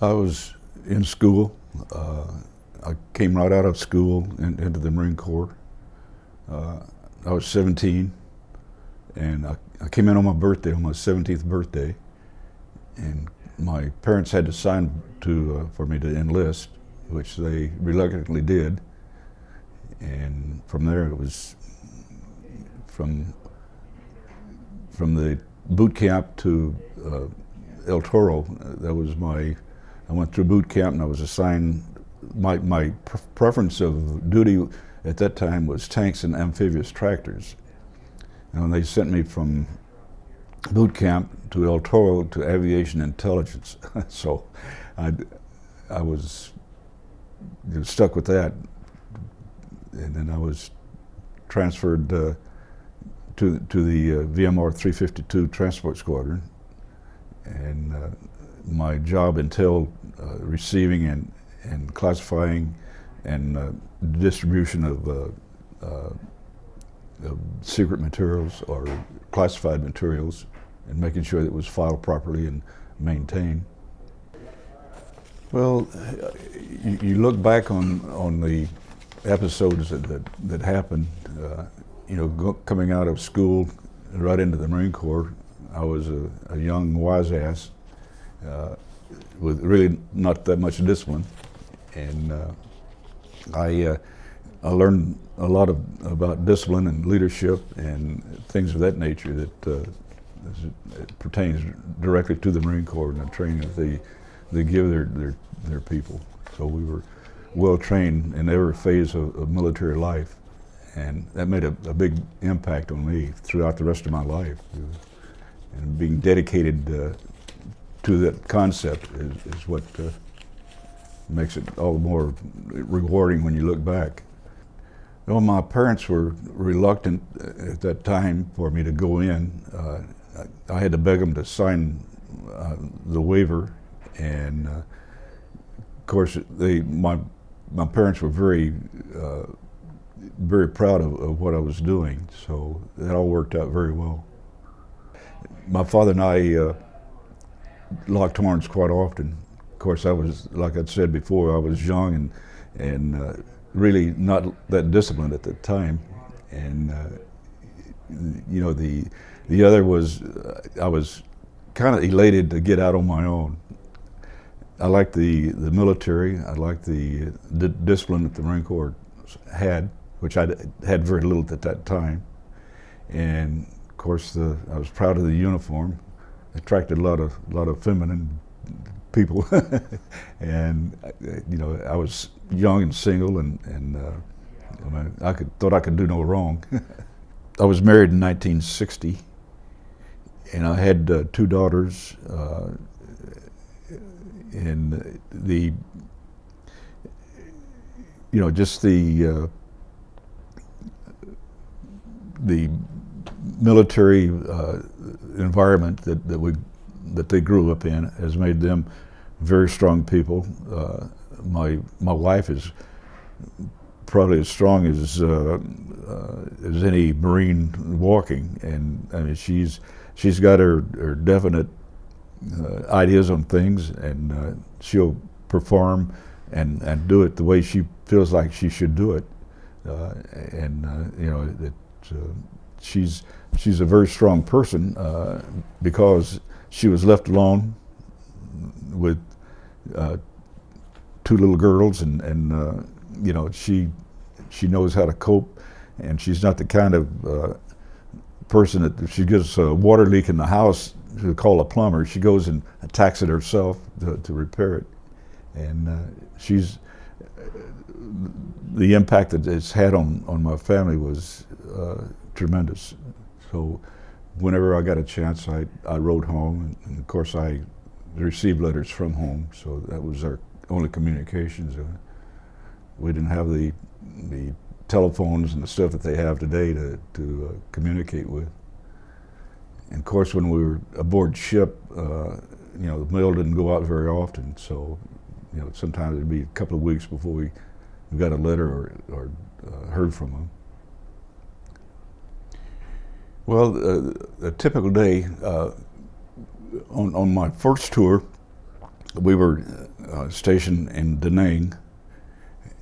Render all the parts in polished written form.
I was in school. I came right out of school into the Marine Corps. I was 17, and I came in on my birthday, on my 17th birthday, and my parents had to sign for me to enlist, which they reluctantly did. And from there, it was from the boot camp to El Toro. That was I went through boot camp, and I was assigned. My preference of duty at that time was tanks and amphibious tractors. And when they sent me from boot camp to El Toro to aviation intelligence, so I was stuck with that. And then I was transferred to the VMR 352 Transport Squadron, and my job entailed receiving and classifying and distribution of secret materials or classified materials, and making sure that it was filed properly and maintained. Well, you look back on the episodes that happened. Coming out of school right into the Marine Corps, I was a young wise ass with really not that much discipline, and I learned a lot about discipline and leadership and things of that nature that it pertains directly to the Marine Corps and the training that they give their people. So we were well trained in every phase of military life, and that made a big impact on me throughout the rest of my life. And being dedicated to that concept is what makes it all the more rewarding when you look back. Well, my parents were reluctant at that time for me to go in. I had to beg them to sign the waiver, and of course my parents were very proud of what I was doing, so that all worked out very well. My father and I locked horns quite often. Of course, I was, like I said before, I was young and really not that disciplined at the time. And the other was I was kind of elated to get out on my own. I liked the military. I liked the discipline that the Marine Corps had, which I had very little at that time. And of course, I was proud of the uniform. It attracted a lot of feminine people, and I was young and single, and thought I could do no wrong. I was married in 1960, and I had two daughters. And just the military environment that they grew up in has made them very strong people. My wife is probably as strong as any Marine walking, and I mean she's got her definite ideas on things, and she'll perform and do it the way she feels like she should do it. She's a very strong person because she was left alone with two little girls, and she knows how to cope, and she's not the kind of person that if she gets a water leak in the house to call a plumber. She goes and attacks it herself to repair it, and the impact that it's had on my family was tremendous. So whenever I got a chance, I wrote home, and of course I received letters from home, so that was our only communications. We didn't have the telephones and the stuff that they have today to communicate with. And of course, when we were aboard ship, the mail didn't go out very often, so sometimes it'd be a couple of weeks before we got a letter or heard from them. Well, a typical day on my first tour, we were stationed in Da Nang,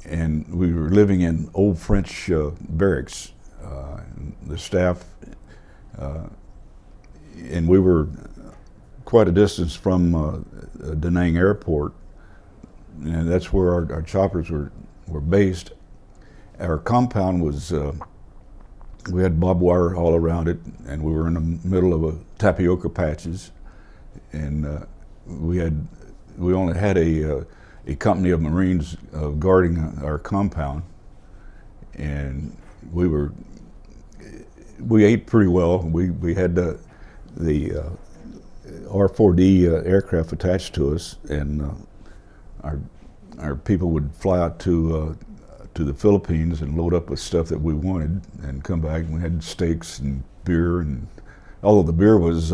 and we were living in old French barracks. The staff, and we were quite a distance from Da Nang Airport, and that's where our choppers were based. Our compound was, we had barbed wire all around it, and we were in the middle of tapioca patches, and we only had a company of Marines guarding our compound, and we ate pretty well. We had the R4D aircraft attached to us, and our people would fly out to the Philippines and load up with stuff that we wanted and come back, and we had steaks and beer, and although the beer was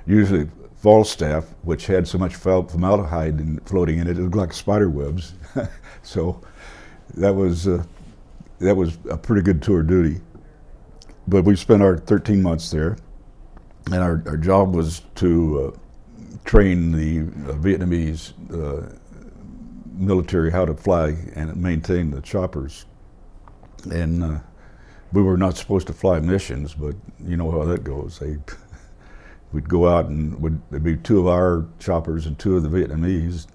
usually Falstaff, which had so much formaldehyde floating in it, it looked like spider webs. So that was a pretty good tour of duty. But we spent our 13 months there, and our job was to train the Vietnamese military how to fly and maintain the choppers. And we were not supposed to fly missions, but you know how that goes. We'd go out, and there'd be 2 of our choppers and 2 of the Vietnamese,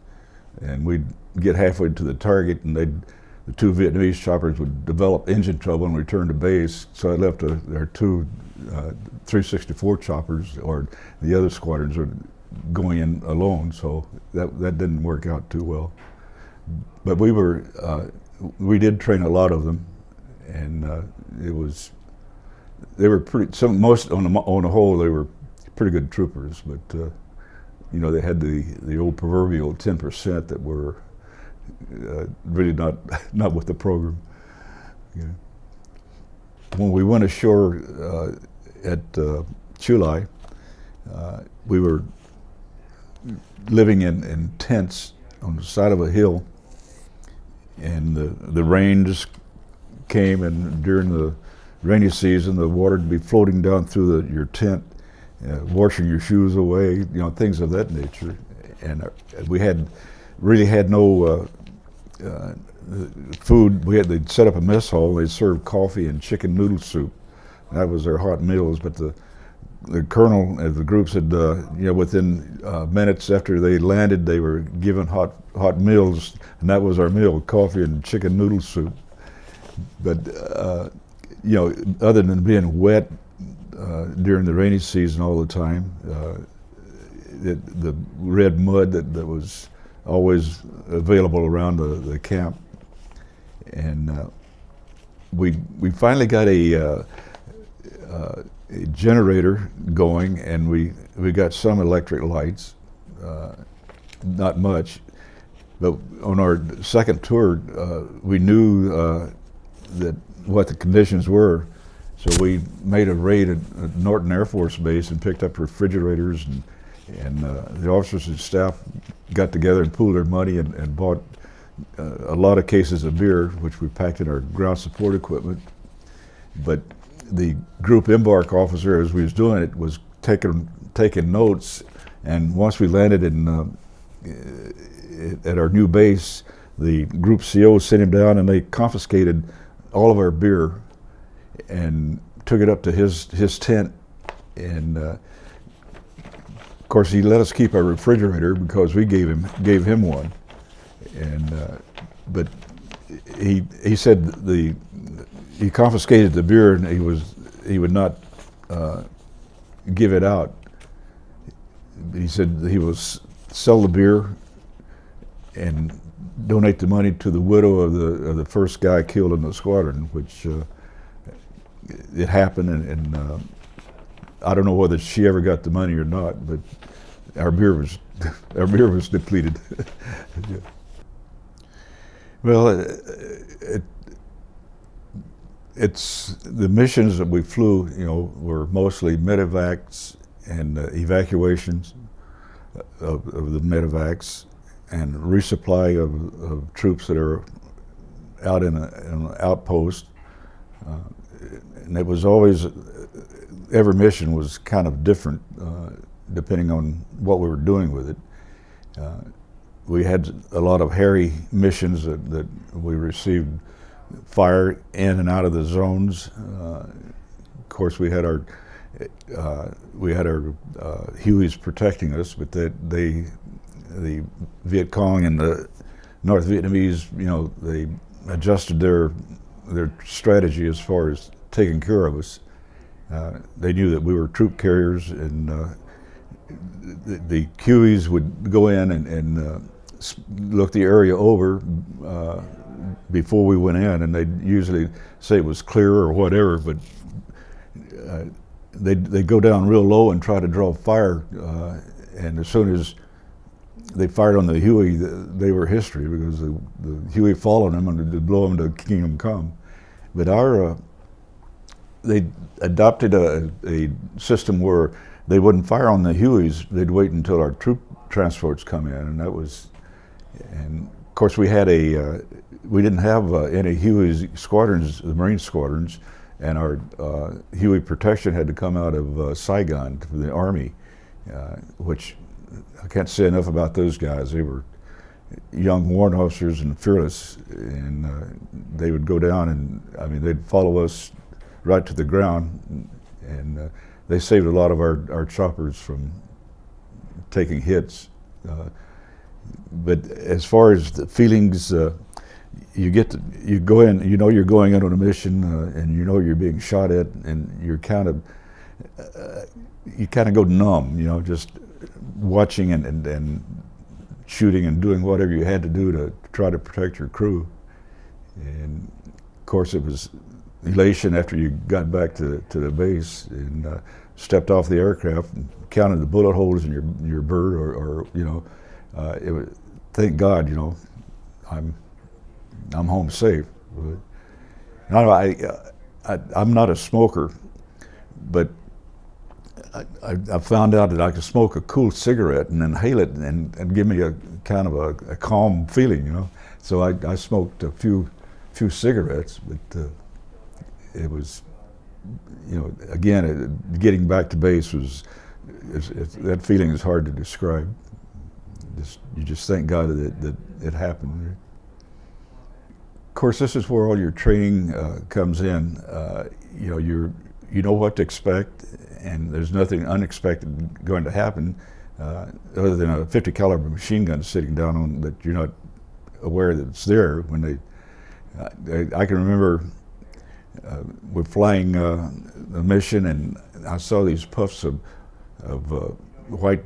and we'd get halfway to the target, and the 2 Vietnamese choppers would develop engine trouble and return to base. So I left our 2 364 choppers, or the other squadrons were going in alone. So that didn't work out too well. But we did train a lot of them, and they were pretty. Most on the whole, they were pretty good troopers. But you know, they had the old proverbial 10% that were really not with the program. Yeah. When we went ashore at Chulai, we were living in tents on the side of a hill, and the rains came, and during the rainy season, the water would be floating down through your tent, washing your shoes away, you know, things of that nature. And we really had no food. They'd set up a mess hall. They'd serve coffee and chicken noodle soup. That was their hot meals. But the colonel of the group said, you know, within minutes after they landed, they were given hot meals, and that was our meal: coffee and chicken noodle soup. But you know, other than being wet during the rainy season all the time, the red mud that was always available around the camp, and we finally got a generator going, and we got some electric lights, not much. But on our second tour, we knew that what the conditions were, so we made a raid at Norton Air Force Base and picked up refrigerators, and the officers and staff got together and pooled their money and bought a lot of cases of beer, which we packed in our ground support equipment. But the group embark officer, as we was doing it, was taking notes, and once we landed at our new base, the group CO sent him down, and they confiscated all of our beer and took it up to his tent. And of course, he let us keep our refrigerator because we gave him one. And but he said he confiscated the beer, and he would not give it out. He said he will sell the beer and donate the money to the widow of the first guy killed in the squadron, which it happened, and I don't know whether she ever got the money or not, but our beer was depleted. Yeah. Well, it's the missions that we flew, you know, were mostly medevacs and evacuations of the medevacs, and resupply of troops that are out in an outpost. And it was always, every mission was kind of different depending on what we were doing with it. we had a lot of hairy missions that we received fire in and out of the zones. Of course, we had our Hueys protecting us, but the Viet Cong and the North Vietnamese, they adjusted their strategy as far as taking care of us. They knew that we were troop carriers, and the Hueys would go in and look the area over before we went in, and they'd usually say it was clear or whatever, but they'd go down real low and try to draw fire, and as soon as they fired on the Huey, they were history, because the Huey followed them and they'd blow them to Kingdom Come. But they adopted a system where they wouldn't fire on the Hueys. They'd wait until our troop transports come in, and of course we didn't have any Huey squadrons, the Marine squadrons, and our Huey protection had to come out of Saigon from the Army, which I can't say enough about those guys. They were young warrant officers and fearless, and they would go down and, they'd follow us right to the ground, and they saved a lot of our choppers from taking hits. But as far as the feelings, you go in, you're going in on a mission, and you're being shot at, and you kind of go numb, just watching and shooting and doing whatever you had to do to try to protect your crew. And of course it was elation after you got back to the base and stepped off the aircraft and counted the bullet holes in your bird, or it was, thank God, I'm home safe. I'm not a smoker, but I found out that I could smoke a cool cigarette and inhale it and give me a kind of a calm feeling, So I smoked a few cigarettes, but it was, again, getting back to base that feeling is hard to describe. You just thank God that it happened. Of course, this is where all your training comes in. You know what to expect, and there's nothing unexpected going to happen, other than a 50 caliber machine gun sitting down on that you're not aware that it's there. When I can remember we're flying a mission, and I saw these puffs of white,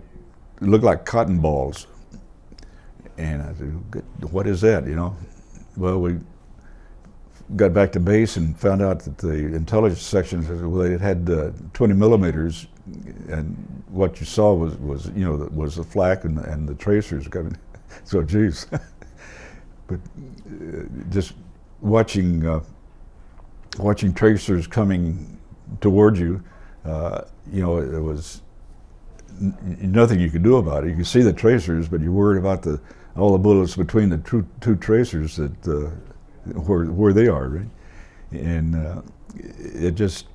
looked like cotton balls, and I said, "What is that?" Well, we got back to base and found out that the intelligence section said, well, it had 20 millimeters, and what you saw was the flak and the tracers coming. So, geez. But just watching tracers coming toward you, it was nothing you could do about it. You could see the tracers, but you're worried about all the bullets between the two tracers that where they are, right? And it just,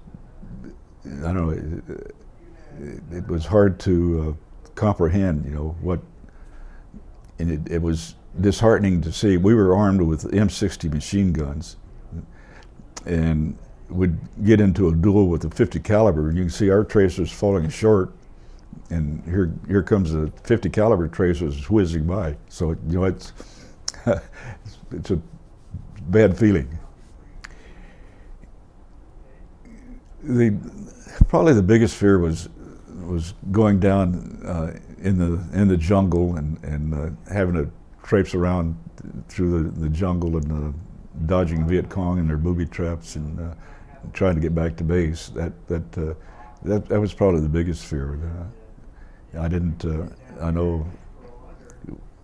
I don't know, it was hard to comprehend, what, and it was disheartening to see. We were armed with M60 machine guns, and would get into a duel with a 50 caliber, and you can see our tracers falling short, and here comes a 50 caliber tracers whizzing by. So it's it's a bad feeling. Probably the biggest fear was going down in the jungle and having to traipse around through the jungle and dodging Viet Cong and their booby traps and trying to get back to base. That was probably the biggest fear. I know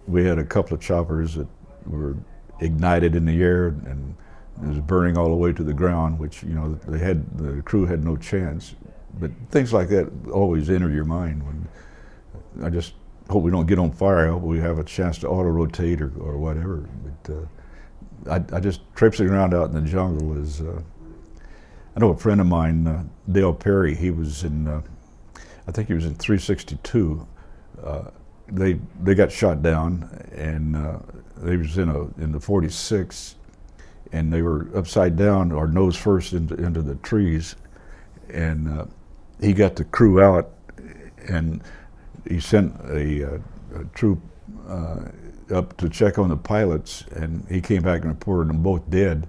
we had a couple of choppers that were ignited in the air and it was burning all the way to the ground, which the crew had no chance. But things like that always enter your mind. When I just hope we don't get on fire. I hope we have a chance to auto rotate or whatever. But I just traipsing around out in the jungle is. I know a friend of mine, Dale Perry. He was in. I think he was in 362. they got shot down, and they was in the 46, and they were upside down or nose first into the trees, and he got the crew out, and he sent a troop up to check on the pilots, and he came back and reported them both dead.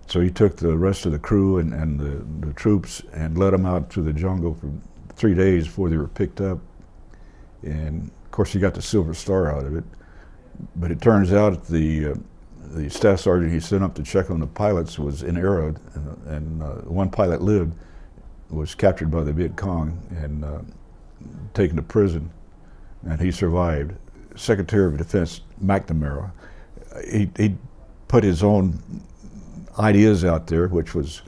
So he took the rest of the crew and the troops and led them out to the jungle for 3 days before they were picked up. And of course he got the Silver Star out of it. But it turns out the staff sergeant he sent up to check on the pilots was in error, and one pilot lived, was captured by the Viet Cong and taken to prison, and he survived. Secretary of Defense McNamara, he put his own ideas out there, which was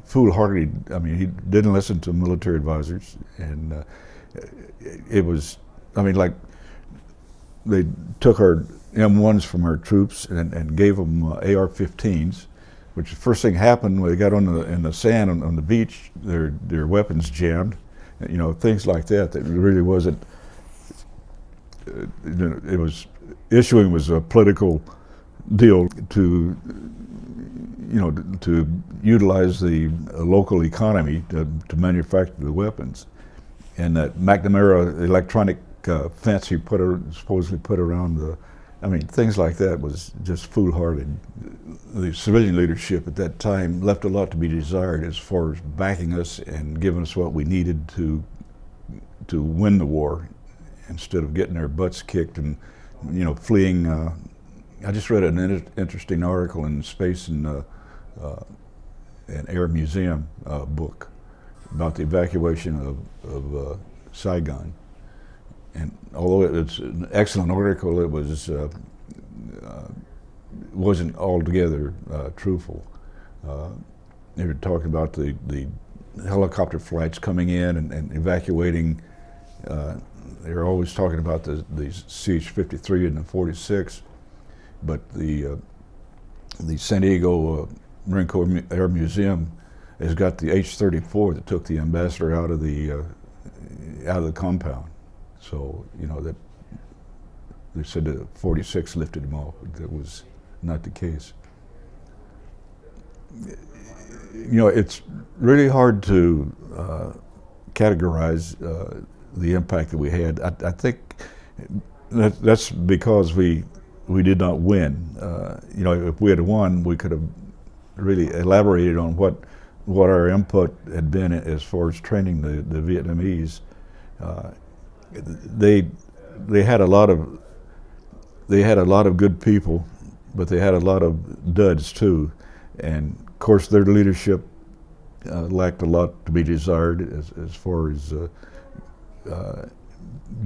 foolhardy. I mean, he didn't listen to military advisors, and it was, I mean, like they took our M1s from our troops and gave them AR-15s, which the first thing happened when they got in the sand on the beach, their weapons jammed, you know, things like that. That really wasn't. It was issuing was a political deal to, you know, to utilize the local economy to manufacture the weapons, and that McNamara electronic fence he supposedly put around the, I mean, things like that was just foolhardy. The civilian leadership at that time left a lot to be desired as far as backing us and giving us what we needed to win the war, instead of getting their butts kicked and, you know, fleeing. I just read an interesting article in Space and Air Museum book about the evacuation of Saigon. And although it's an excellent article, it wasn't altogether truthful. They were talking about the helicopter flights coming in and evacuating. They were always talking about the CH-53 and the 46, but the San Diego Marine Corps Air Museum has got the H-34 that took the ambassador out of the compound. So, you know, that they said the 46 lifted him off, but that was not the case. You know, it's really hard to categorize the impact that we had. I think that's because we did not win. You know, if we had won, we could have really elaborated on what our input had been as far as training the Vietnamese. They had a lot of good people, but they had a lot of duds too, and of course their leadership lacked a lot to be desired as far as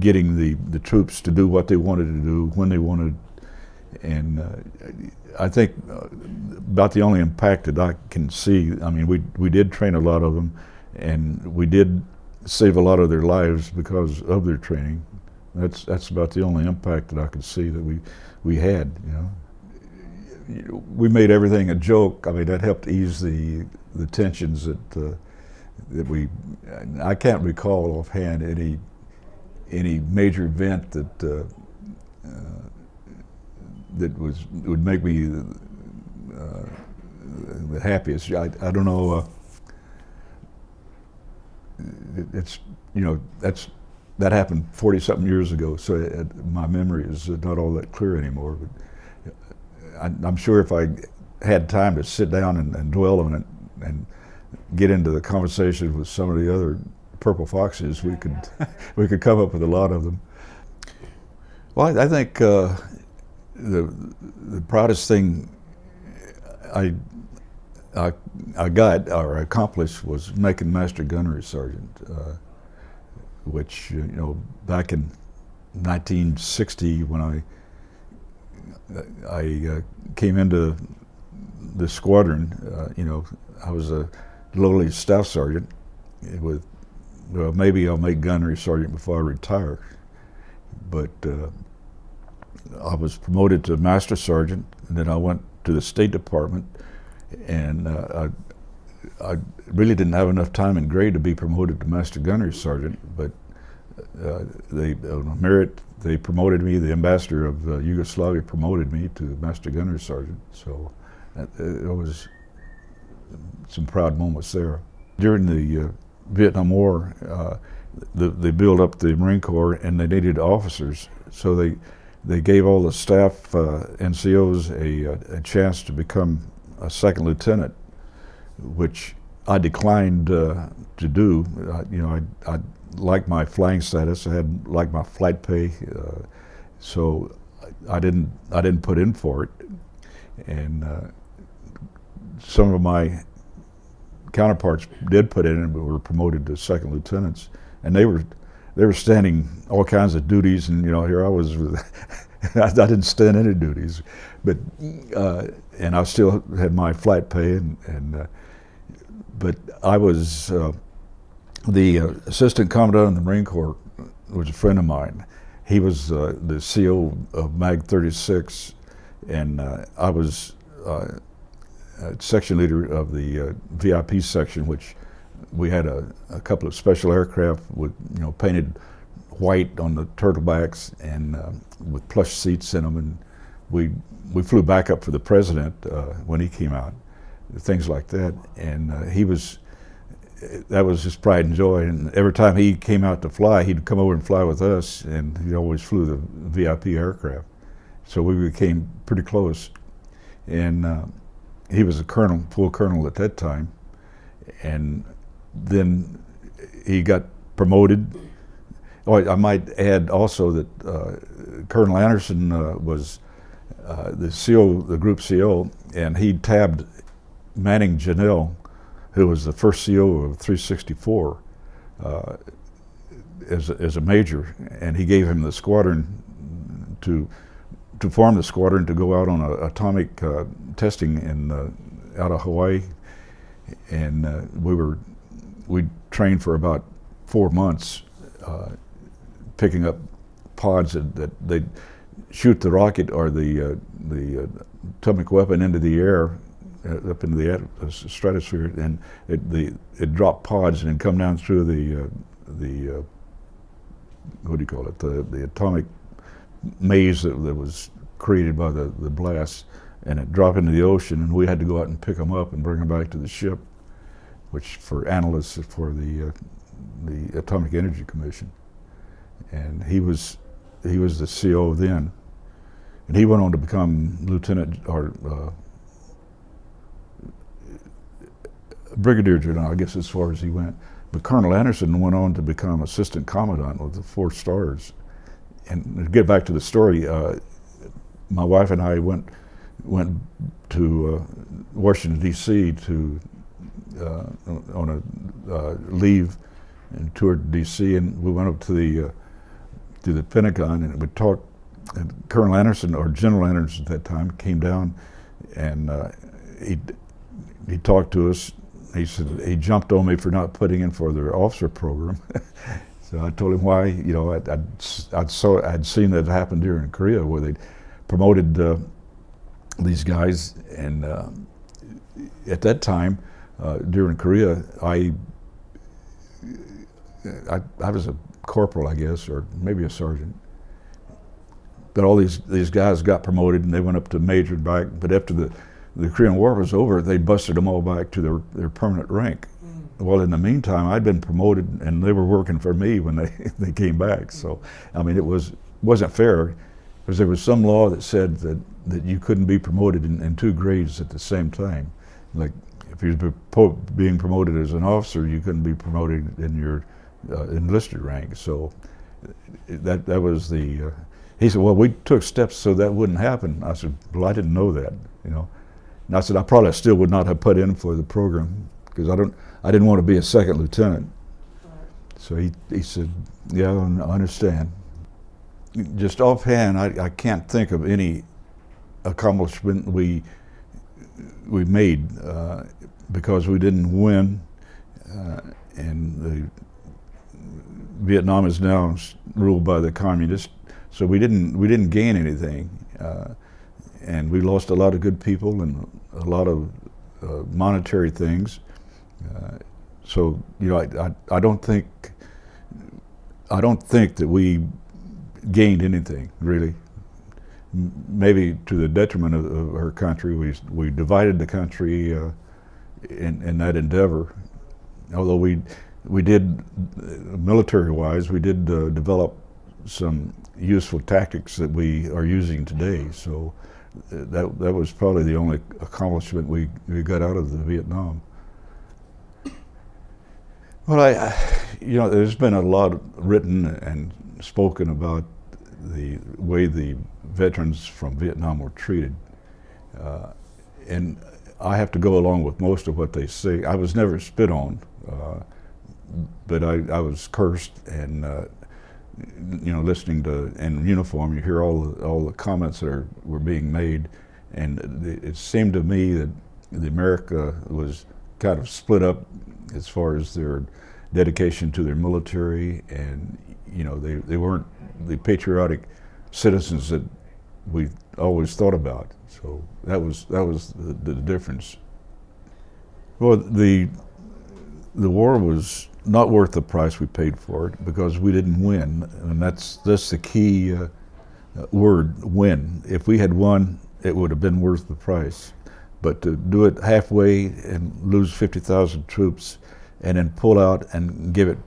getting the troops to do what they wanted to do when they wanted. And I think about the only impact that I can see, I mean, we did train a lot of them, and we did save a lot of their lives because of their training. That's about the only impact that I could see that we had, you know. We made everything a joke. I mean, that helped ease the tensions that I can't recall offhand any major event that would make me the happiest. I don't know. It's, you know, that happened 40-something years ago, so my memory is not all that clear anymore. But I'm sure if I had time to sit down and dwell on it and get into the conversation with some of the other Purple Foxes, we could come up with a lot of them. Well, I think the proudest thing I got or accomplished was making Master Gunnery Sergeant, which, you know, back in 1960 when I came into the squadron, you know, I was a lowly staff sergeant with, well, maybe I'll make Gunnery Sergeant before I retire, but I was promoted to Master Sergeant, and then I went to the State Department, and I really didn't have enough time and grade to be promoted to Master Gunnery Sergeant, but On merit, they promoted me. The ambassador of Yugoslavia promoted me to Master Gunner Sergeant. So it was some proud moments there. During the Vietnam War, they built up the Marine Corps and they needed officers. So they gave all the staff NCOs a chance to become a second lieutenant, which I declined to do. I liked my flying status. I had liked my flight pay, so I didn't put in for it. And some of my counterparts did put in, but were promoted to second lieutenants, and they were standing all kinds of duties. And here I was, I didn't stand any duties, but and I still had my flight pay, but I was the assistant commandant in the Marine Corps was a friend of mine. He was the CO of Mag 36, and I was section leader of the VIP section, which we had a couple of special aircraft with painted white on the turtlebacks and with plush seats in them, and we flew back up for the president when he came out, things like that. And that was his pride and joy. And every time he came out to fly, he'd come over and fly with us, and he always flew the VIP aircraft. So we became pretty close. And he was a colonel, full colonel at that time, and then he got promoted. Oh, I might add also that Colonel Anderson was the CO, the group CO, and he tabbed Manning Janelle, who was the first CO of 364, as a major, and he gave him the squadron to form the squadron to go out on atomic testing in out of Hawaii, and we trained for about 4 months, picking up pods that they'd shoot the rocket or the atomic weapon into the air, up into the stratosphere, and it dropped pods and come down through the what do you call it, the atomic maze that was created by the blast, and it dropped into the ocean, and we had to go out and pick them up and bring them back to the ship, which for analysts for the Atomic Energy Commission. And he was the CO then, and he went on to become lieutenant or brigadier general, I guess, as far as he went. But Colonel Anderson went on to become assistant commandant with the 4 stars. And to get back to the story, my wife and I went to Washington D.C. to on a leave and toured D.C. and we went up to the Pentagon and we talked. And Colonel Anderson, or General Anderson at that time, came down and he talked to us. He said he jumped on me for not putting in for the officer program. So I told him why. I'd seen that happen during Korea, where they promoted these guys, and at that time during Korea, I was a corporal, I guess, or maybe a sergeant. But all these guys got promoted, and they went up to major and back. But after the Korean War was over, they busted them all back to their permanent rank. Well, in the meantime, I'd been promoted, and they were working for me when they came back. So, I mean, it wasn't fair, because there was some law that said that you couldn't be promoted in 2 grades at the same time. Like, if you were being promoted as an officer, you couldn't be promoted in your enlisted rank. So that was the. He said, "Well, we took steps so that wouldn't happen." I said, "Well, I didn't know that, And I said, "I probably still would not have put in for the program, because I didn't want to be a second lieutenant." So he said, "Yeah, I understand." Just offhand, I can't think of any accomplishment we made because we didn't win, and Vietnam is now ruled by the communists. So we didn't gain anything, and we lost a lot of good people and a lot of monetary things. So I don't think I don't think that we gained anything, really. Maybe to the detriment of our country. We divided the country in that endeavor. Although we did, military-wise, we did develop some useful tactics that we are using today. So that was probably the only accomplishment we got out of the Vietnam. Well, there's been a lot written and spoken about the way the veterans from Vietnam were treated. And I have to go along with most of what they say. I was never spit on, but I was cursed, and listening to, in uniform, you hear all the comments that were being made, and it seemed to me that America was kind of split up as far as their dedication to their military, and they weren't the patriotic citizens that we always thought about. So that was the difference. Well, the war was not worth the price we paid for it, because we didn't win, and that's the key word, win. If we had won, it would have been worth the price. But to do it halfway and lose 50,000 troops and then pull out and give it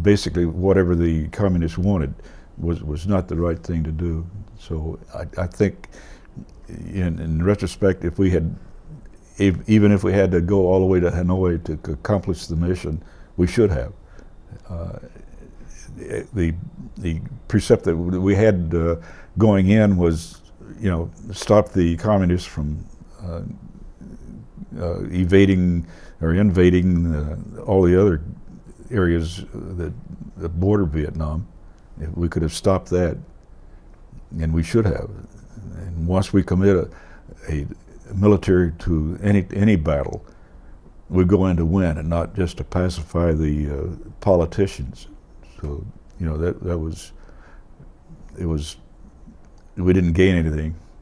basically whatever the communists wanted was not the right thing to do. So I think in retrospect, even if we had to go all the way to Hanoi to accomplish the mission, we should have. The precept that we had going in was, stop the communists from evading or invading all the other areas that border Vietnam. If we could have stopped that, and we should have. And once we commit a military to any battle, we go in to win and not just to pacify the politicians. So that was we didn't gain anything.